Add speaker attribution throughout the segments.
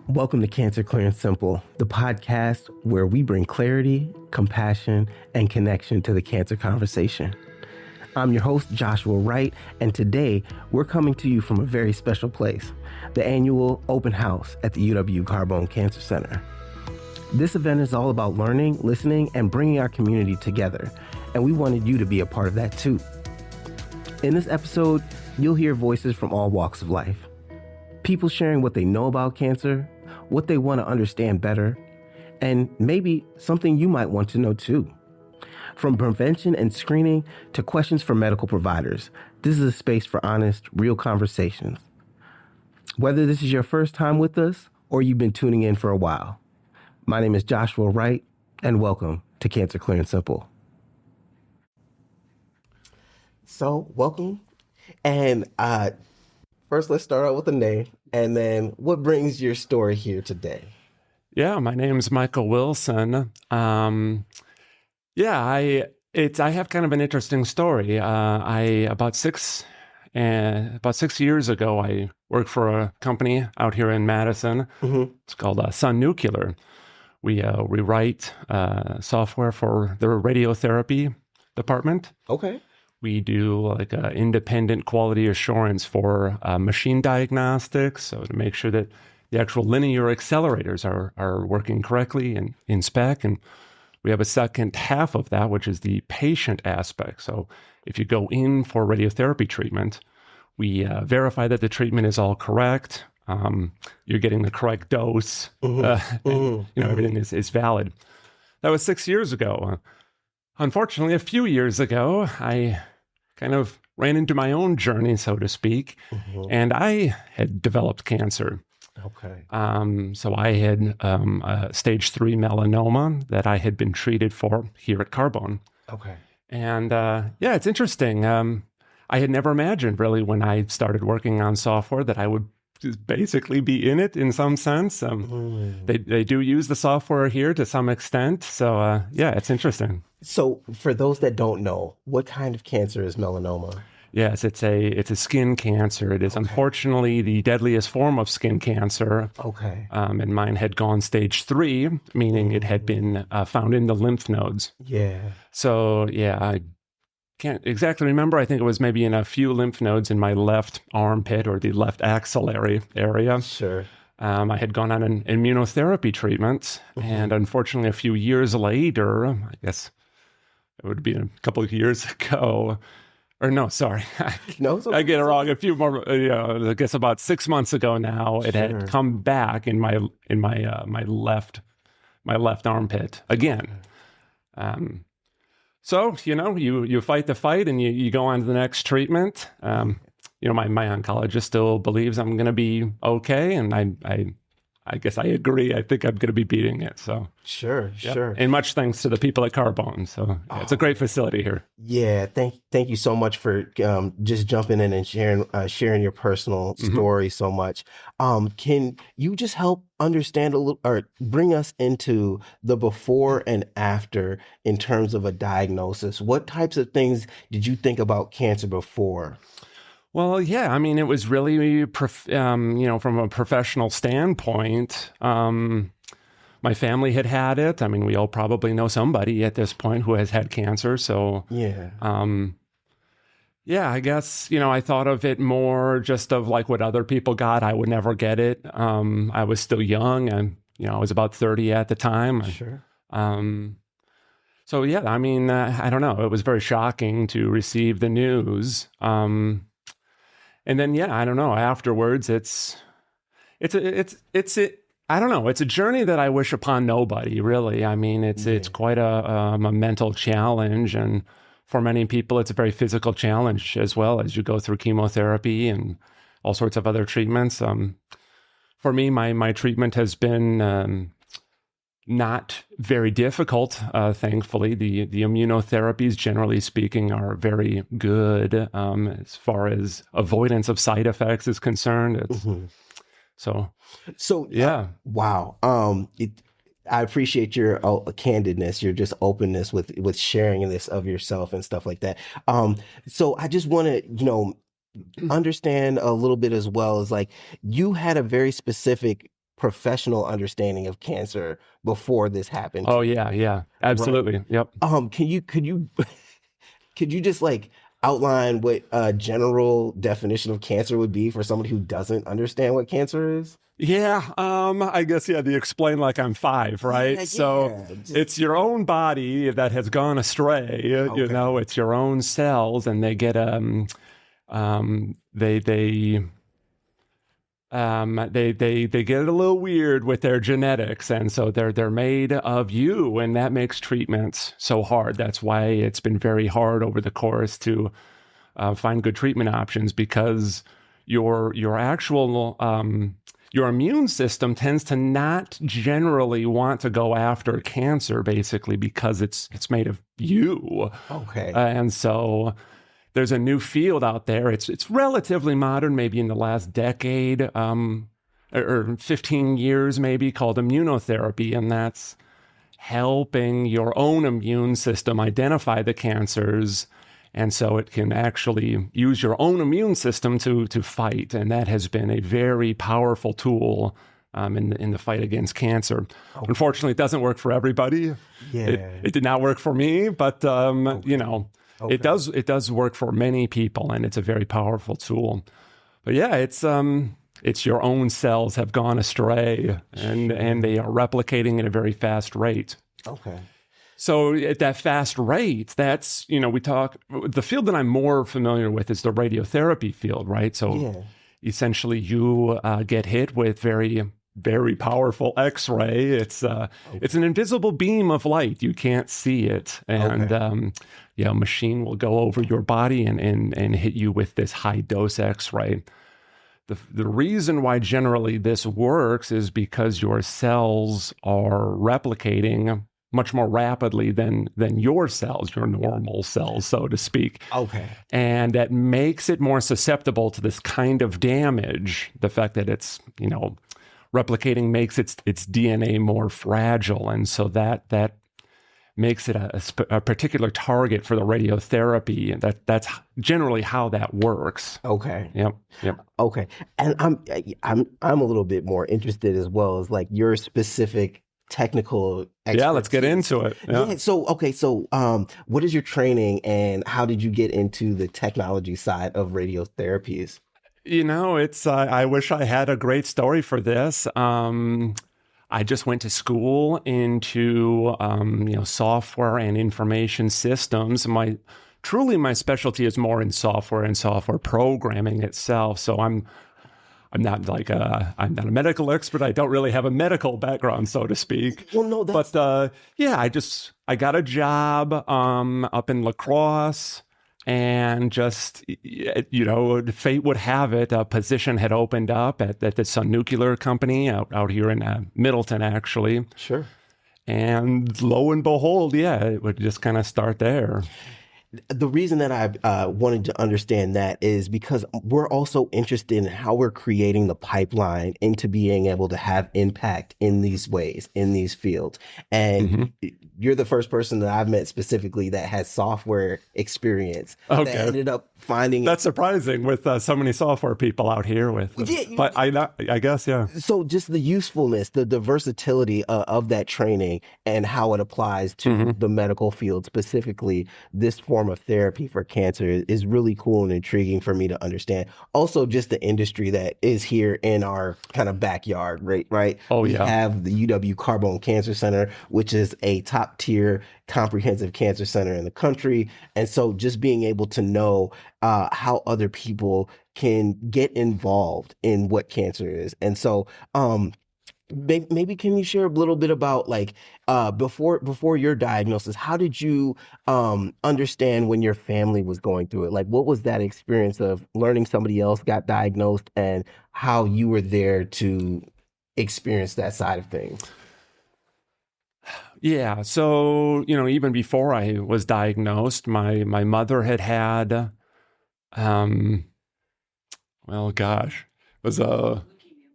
Speaker 1: Welcome to Cancer Clear and Simple, the podcast where we bring clarity, compassion, and connection to the cancer conversation. I'm your host, Joshua Wright, and today we're coming to you from a very special place, the annual open house at the UW Carbone Cancer Center. This event is all about learning, listening, and bringing our community together, and we wanted you to be a part of that too. In this episode, you'll hear voices from all walks of life. People sharing what they know about cancer, what they want to understand better, and maybe something you might want to know too. From prevention and screening to questions for medical providers, this is a space for honest, real conversations. Whether this is your first time with us or you've been tuning in for a while, my name is Joshua Wright, and welcome to Cancer Clear and Simple. So, welcome. And first, let's start out with the name, and then what brings your story here today?
Speaker 2: Yeah, my name's Michael Wilson. I have kind of an interesting story. About 6 years ago, I worked for a company out here in Madison. Mm-hmm. It's called Sun Nuclear. We write software for the radiotherapy department.
Speaker 1: Okay.
Speaker 2: We do like independent quality assurance for machine diagnostics, so to make sure that the actual linear accelerators are working correctly and in spec. And we have a second half of that, which is the patient aspect. So if you go in for radiotherapy treatment, we verify that the treatment is all correct. You're getting the correct dose. Mm-hmm. Everything is valid. That was 6 years ago. Unfortunately, a few years ago, I kind of ran into my own journey, so to speak, and I had developed cancer.
Speaker 1: Okay.
Speaker 2: So I had stage 3 melanoma that I had been treated for here at Carbone.
Speaker 1: Okay.
Speaker 2: And it's interesting. I had never imagined really when I started working on software that I would just basically be in it in some sense. They do use the software here to some extent. So it's interesting.
Speaker 1: So for those that don't know, what kind of cancer is melanoma?
Speaker 2: Yes, it's a skin cancer. It is unfortunately the deadliest form of skin cancer.
Speaker 1: Okay.
Speaker 2: And mine had gone stage 3, meaning it had been found in the lymph nodes.
Speaker 1: Yeah.
Speaker 2: So I can't exactly remember. I think it was maybe in a few lymph nodes in my left armpit or the left axillary area.
Speaker 1: Sure.
Speaker 2: I had gone on an immunotherapy treatment, and unfortunately, a few years later, I guess it would be a couple of years ago, or no, sorry,
Speaker 1: no,
Speaker 2: I get it wrong. A few more, I guess about 6 months ago now, it had come back in my left armpit again. So, you fight the fight and you go on to the next treatment. My oncologist still believes I'm going to be okay. And I guess I agree. I think I'm going to be beating it. So
Speaker 1: Sure.
Speaker 2: And much thanks to the people at Carbone. So it's a great facility here.
Speaker 1: Yeah. Thank you so much for just jumping in and sharing your personal story so much. Can you just help understand a little, or bring us into the before and after in terms of a diagnosis? What types of things did you think about cancer before?
Speaker 2: Well, it was really, from a professional standpoint, my family had it. We all probably know somebody at this point who has had cancer. So, I guess, I thought of it more just of like what other people got. I would never get it. I was still young and, I was about 30 at the time.
Speaker 1: Sure.
Speaker 2: I don't know. It was very shocking to receive the news. And then, I don't know, afterwards, it's a journey that I wish upon nobody, really. It's quite a mental challenge. And for many people, it's a very physical challenge as well as you go through chemotherapy and all sorts of other treatments. For me, my treatment has been not very difficult, thankfully. The immunotherapies, generally speaking, are very good as far as avoidance of side effects is concerned.
Speaker 1: Wow. I appreciate your candidness, your just openness with sharing this of yourself and stuff like that. So I just want to, understand a little bit as well, as like you had a very specific professional understanding of cancer before this happened.
Speaker 2: Oh yeah, absolutely. Right? Yep.
Speaker 1: Could you could you just like outline what a general definition of cancer would be for somebody who doesn't understand what cancer is?
Speaker 2: Yeah, I guess, yeah, they explain like I'm five, right?
Speaker 1: Yeah,
Speaker 2: so it's your own body that has gone astray, you know, it's your own cells, and they get, they get a little weird with their genetics, and so they're made of you, and that makes treatments so hard. That's why it's been very hard over the course to find good treatment options, because your actual your immune system tends to not generally want to go after cancer, basically, because it's made of you.
Speaker 1: Okay.
Speaker 2: And so there's a new field out there. It's relatively modern, maybe in the last decade, or 15 years maybe, called immunotherapy. And that's helping your own immune system identify the cancers. And so it can actually use your own immune system to fight. And that has been a very powerful tool in the fight against cancer. Unfortunately, it doesn't work for everybody.
Speaker 1: Yeah.
Speaker 2: It did not work for me, but you know, it does work for many people, and it's a very powerful tool. But yeah, it's your own cells have gone astray, and they are replicating at a very fast rate.
Speaker 1: Okay.
Speaker 2: So at that fast rate, that's, you know, the field that I'm more familiar with is the radiotherapy field, right? So essentially you get hit with very, very powerful X-ray. It's an invisible beam of light. You can't see it. And a machine will go over your body and hit you with this high dose X-ray. The reason why generally this works is because your cells are replicating much more rapidly than your cells, your normal cells, so to speak.
Speaker 1: Okay.
Speaker 2: And that makes it more susceptible to this kind of damage. The fact that it's, you know, replicating makes its DNA more fragile. And so that makes it a particular target for the radiotherapy. And that's generally how that works.
Speaker 1: Okay.
Speaker 2: Yep.
Speaker 1: Okay. And I'm a little bit more interested as well as like your specific technical expertise.
Speaker 2: Yeah, let's get into it. Yeah.
Speaker 1: So what is your training, and how did you get into the technology side of radiotherapies?
Speaker 2: You know, it's I wish I had a great story for this. I just went to school into software and information systems. My specialty is more in software and software programming itself. So I'm not like I'm not a medical expert. I don't really have a medical background, so to speak.
Speaker 1: Well, no,
Speaker 2: but I got a job up in La Crosse, and just, you know, fate would have it, a position had opened up at this nuclear company out here in Middleton, actually.
Speaker 1: Sure.
Speaker 2: And lo and behold, it would just kind of start there.
Speaker 1: The reason that I wanted to understand that is because we're also interested in how we're creating the pipeline into being able to have impact in these ways, in these fields. And you're the first person that I've met specifically that has software experience.
Speaker 2: Okay.
Speaker 1: That ended up finding...
Speaker 2: That's surprising with so many software people out here but I guess, yeah.
Speaker 1: So just the usefulness, the versatility of that training and how it applies to the medical field, specifically this form of therapy for cancer, is really cool and intriguing for me to understand. Also, just the industry that is here in our kind of backyard, right? We have the UW Carbone Cancer Center, which is a top tier comprehensive cancer center in the country. And so just being able to know how other people can get involved in what cancer is. And so maybe can you share a little bit about like before your diagnosis, how did you understand when your family was going through it? Like, what was that experience of learning somebody else got diagnosed and how you were there to experience that side of things?
Speaker 2: Yeah. So, you know, even before I was diagnosed, my mother had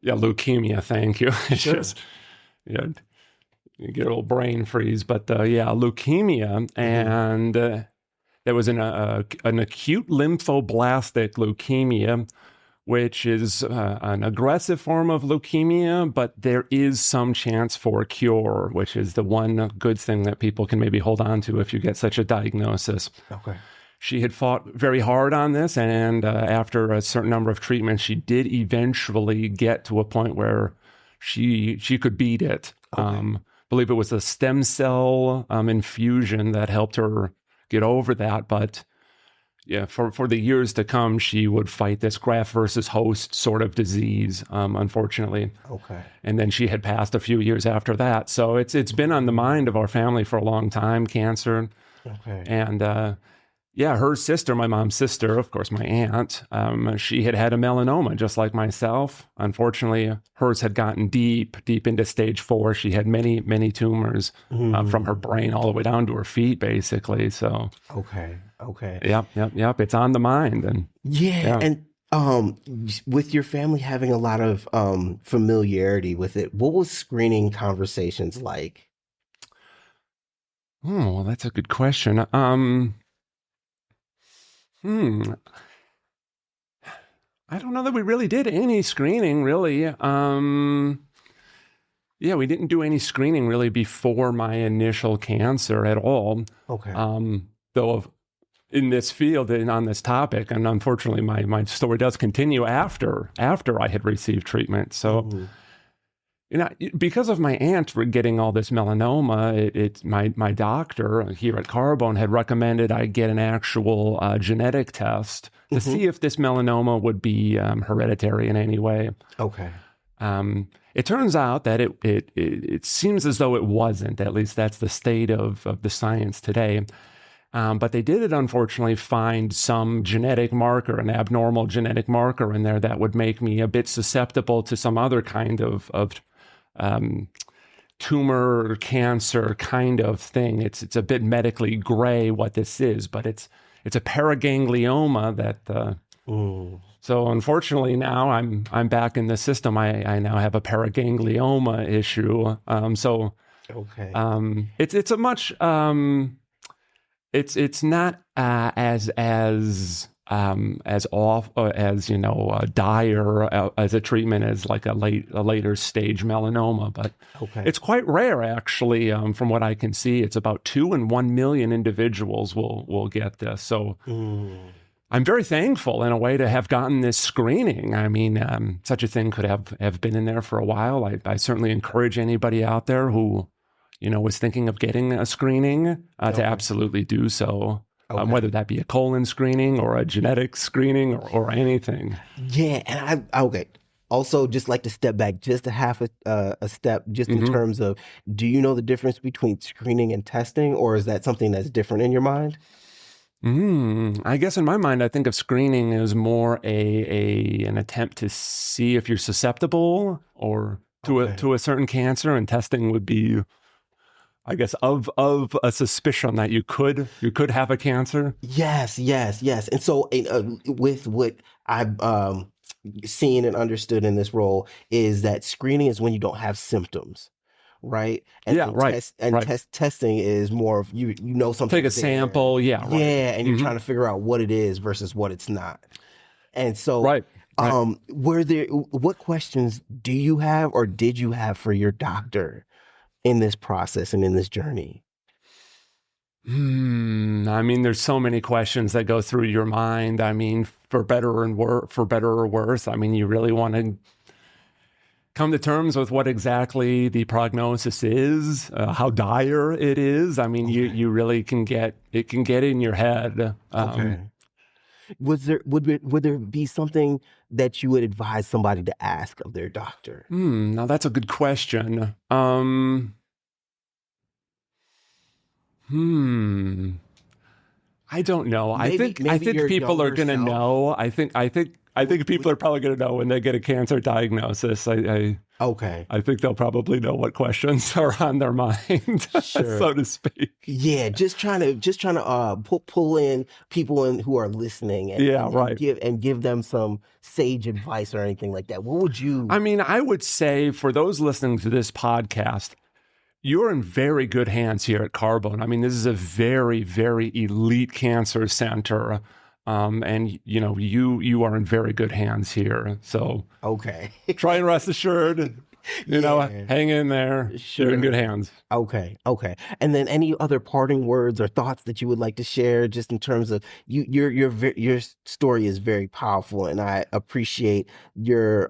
Speaker 2: leukemia. Thank you. It's
Speaker 1: Sure.
Speaker 2: just, you get a little brain freeze, but leukemia. And there was an acute lymphoblastic leukemia, which is an aggressive form of leukemia, but there is some chance for cure, which is the one good thing that people can maybe hold on to if you get such a diagnosis.
Speaker 1: Okay.
Speaker 2: She had fought very hard on this, and after a certain number of treatments, she did eventually get to a point where she could beat it.
Speaker 1: Okay.
Speaker 2: Believe it was a stem cell infusion that helped her get over that, but yeah, for the years to come, she would fight this graft versus host sort of disease, unfortunately.
Speaker 1: Okay.
Speaker 2: And then she had passed a few years after that. So it's been on the mind of our family for a long time, cancer.
Speaker 1: Okay.
Speaker 2: And yeah, her sister, my mom's sister, of course, my aunt, she had a melanoma just like myself. Unfortunately, hers had gotten deep into stage 4. She had many tumors from her brain all the way down to her feet, basically. So
Speaker 1: Okay.
Speaker 2: Yep. It's on the mind. And
Speaker 1: Yeah. And with your family having a lot of familiarity with it, what was screening conversations like?
Speaker 2: well, that's a good question. I don't know that we really did any screening, really. Yeah, we didn't do any screening really before my initial cancer at all.
Speaker 1: Okay.
Speaker 2: Though in this field and on this topic, and unfortunately my story does continue after I had received treatment. So, because of my aunt getting all this melanoma, my doctor here at Carbone had recommended I get an actual genetic test to see if this melanoma would be hereditary in any way.
Speaker 1: Okay.
Speaker 2: It turns out that it seems as though it wasn't. At least that's the state of the science today. But they did, unfortunately, find some genetic marker, an abnormal genetic marker in there that would make me a bit susceptible to some other kind of tumor, cancer kind of thing. It's a bit medically gray what this is, but it's a paraganglioma that. So unfortunately now I'm back in the system. I now have a paraganglioma issue.
Speaker 1: Okay.
Speaker 2: It's a much it's not as off as dire as a treatment as like a later stage melanoma, but it's quite rare actually. From what I can see, it's about 2 in 1 million individuals will get this. So I'm very thankful in a way to have gotten this screening. I mean, such a thing could have been in there for a while. I certainly encourage anybody out there who was thinking of getting a screening to absolutely do so. Whether that be a colon screening or a genetic screening or anything.
Speaker 1: Yeah, and I also just like to step back just a half a step, just in terms of, do you know the difference between screening and testing, or is that something that's different in your mind?
Speaker 2: I guess in my mind, I think of screening as more an attempt to see if you're susceptible or to a certain cancer, and testing would be, I guess, of a suspicion that you could have a cancer. Yes.
Speaker 1: And so with what I've seen and understood in this role is that screening is when you don't have symptoms, right? Testing is more of you know something.
Speaker 2: Take a sample,
Speaker 1: and you're trying to figure out what it is versus what it's not. And so, what questions do you have or did you have for your doctor in this process and in this journey?
Speaker 2: I mean, there's so many questions that go through your mind. I mean, for better or worse. I mean, you really want to come to terms with what exactly the prognosis is, how dire it is. I mean, you really can get in your head.
Speaker 1: Would there be something that you would advise somebody to ask of their doctor?
Speaker 2: Now that's a good question. I don't know. I think people are going to know. I think people are probably going to know when they get a cancer diagnosis. I think they'll probably know what questions are on their mind, so to speak.
Speaker 1: Yeah, just trying to pull in people who are listening and give them some sage advice or anything like that. What would you?
Speaker 2: I mean, I would say for those listening to this podcast, you're in very good hands here at Carbone. I mean, this is a very, very elite cancer center. And you are in very good hands here. So
Speaker 1: Okay.
Speaker 2: try and rest assured. Hang in there.
Speaker 1: Sure.
Speaker 2: You're in good hands.
Speaker 1: Okay. And then any other parting words or thoughts that you would like to share, just in terms of your story is very powerful, and I appreciate your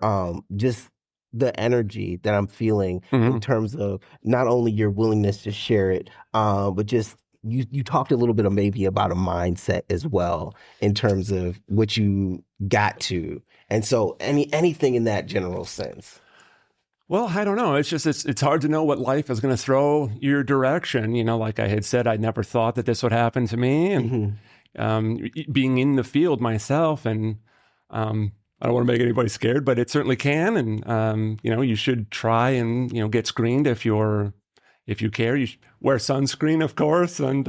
Speaker 1: just the energy that I'm feeling in terms of not only your willingness to share it, but just you talked a little bit of maybe about a mindset as well in terms of what you got to, and so anything in that general sense.
Speaker 2: Well, I don't know. It's just, it's hard to know what life is going to throw your direction. Like I had said, I never thought that this would happen to me. And being in the field myself, and I don't want to make anybody scared, but it certainly can. And, you should try and, get screened if you care. You should wear sunscreen, of course, and,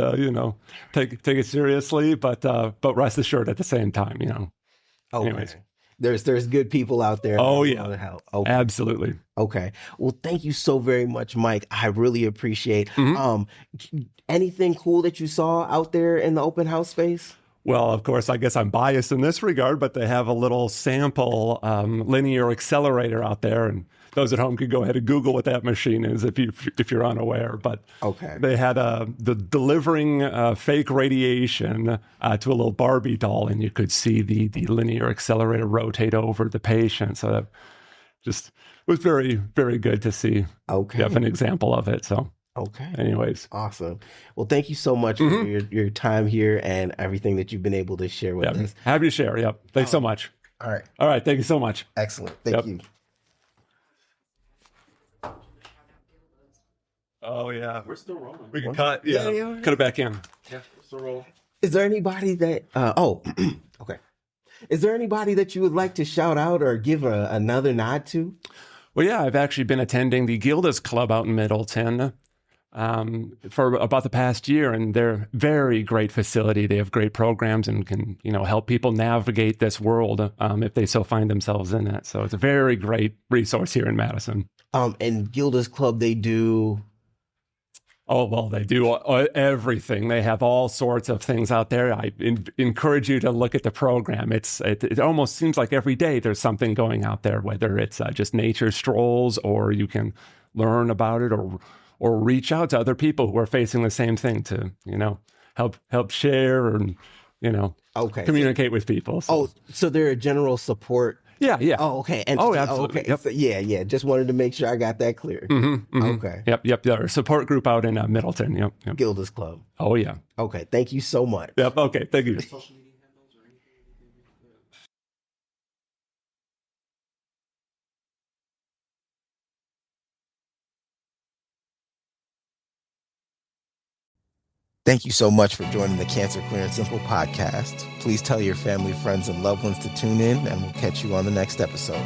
Speaker 2: take it seriously, but rest assured at the same time,
Speaker 1: Okay.
Speaker 2: Anyways.
Speaker 1: There's good people out there.
Speaker 2: Oh, yeah.
Speaker 1: To help. Okay.
Speaker 2: Absolutely.
Speaker 1: Okay. Well, thank you so very much, Mike. I really appreciate. Anything cool that you saw out there in the open house space?
Speaker 2: Well, of course, I guess I'm biased in this regard, but they have a little sample linear accelerator out there, and those at home can go ahead and Google what that machine is if you're unaware. But
Speaker 1: okay,
Speaker 2: they had the delivering fake radiation to a little Barbie doll, and you could see the linear accelerator rotate over the patient. So that just was very, very good to see.
Speaker 1: Okay,
Speaker 2: an example of it. So.
Speaker 1: Okay.
Speaker 2: Anyways.
Speaker 1: Awesome. Well, thank you so much for your time here and everything that you've been able to share with us.
Speaker 2: Happy to share. Yep. Thanks so much.
Speaker 1: All right.
Speaker 2: All right. Thank you so much.
Speaker 1: Excellent. Thank you.
Speaker 2: Oh, yeah.
Speaker 3: We're still rolling.
Speaker 2: We can cut. Yeah. Cut it back in.
Speaker 3: Yeah, we're still rolling.
Speaker 1: Is there anybody that, okay. Is there anybody that you would like to shout out or give another nod to?
Speaker 2: Well, yeah, I've actually been attending the Gilda's Club out in Middleton for about the past year, and they're a very great facility. They have great programs and can, help people navigate this world if they so find themselves in it. So it's a very great resource here in Madison.
Speaker 1: And Gilda's Club, they do...
Speaker 2: Oh, well, they do everything. They have all sorts of things out there. I encourage you to look at the program. It almost seems like every day there's something going out there, whether it's just nature strolls, or you can learn about it, or reach out to other people who are facing the same thing to, help share and, communicate with people. So.
Speaker 1: So they're a general support.
Speaker 2: Yeah.
Speaker 1: Oh, okay.
Speaker 2: Absolutely.
Speaker 1: Okay.
Speaker 2: Yep.
Speaker 1: So, yeah. Just wanted to make sure I got that clear. Okay.
Speaker 2: Yep. They're a support group out in Middleton. Yep.
Speaker 1: Gilda's Club.
Speaker 2: Oh, yeah.
Speaker 1: Okay. Thank you so much.
Speaker 2: Yep. Okay. Thank you.
Speaker 1: Thank you so much for joining the Cancer Clear and Simple podcast. Please tell your family, friends, and loved ones to tune in, and we'll catch you on the next episode.